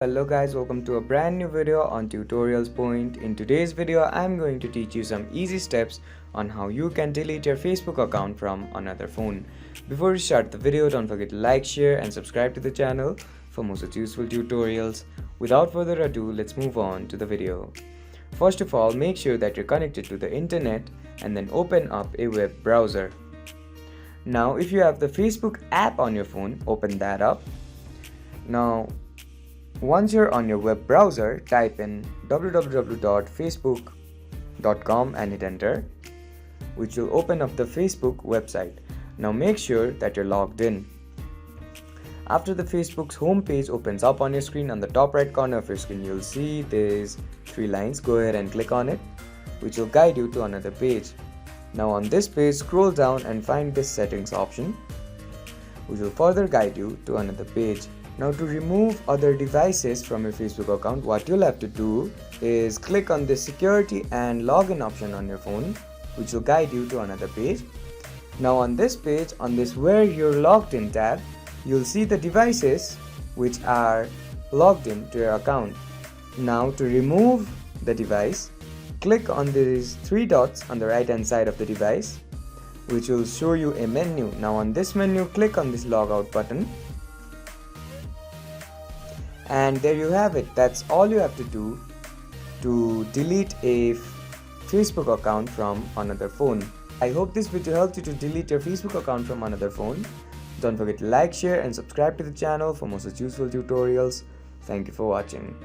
Hello guys, welcome to a brand new video on Tutorials Point. In today's video, I'm going to teach you some easy steps on how you can delete your Facebook account from another phone. Before we start the video, don't forget to like, share and subscribe to the channel for more such useful tutorials. Without further ado, let's move on to the video. First of all, make sure that you're connected to the internet and then open up a web browser. Now, if you have the Facebook app on your phone, open that up. Now, once you're on your web browser, type in www.facebook.com and hit enter, which will open up the Facebook website. Now make sure that you're logged in. After the Facebook's home page opens up on your screen, on the top right corner of your screen, you'll see there's 3 lines. Go ahead and click on it, which will guide you to another page. Now on this page, scroll down and find this settings option, which will further guide you to another page. Now to remove other devices from your Facebook account, what you'll have to do is click on the security and login option on your phone, which will guide you to another page. Now on this page, on this where you're logged in tab, you'll see the devices which are logged in to your account. Now to remove the device, click on these 3 dots on the right hand side of the device, which will show you a menu. Now on this menu, click on this logout button. And there you have it. That's all you have to do to delete a Facebook account from another phone. I hope this video helped you to delete your Facebook account from another phone. Don't forget to like, share and subscribe to the channel for more such useful tutorials. Thank you for watching.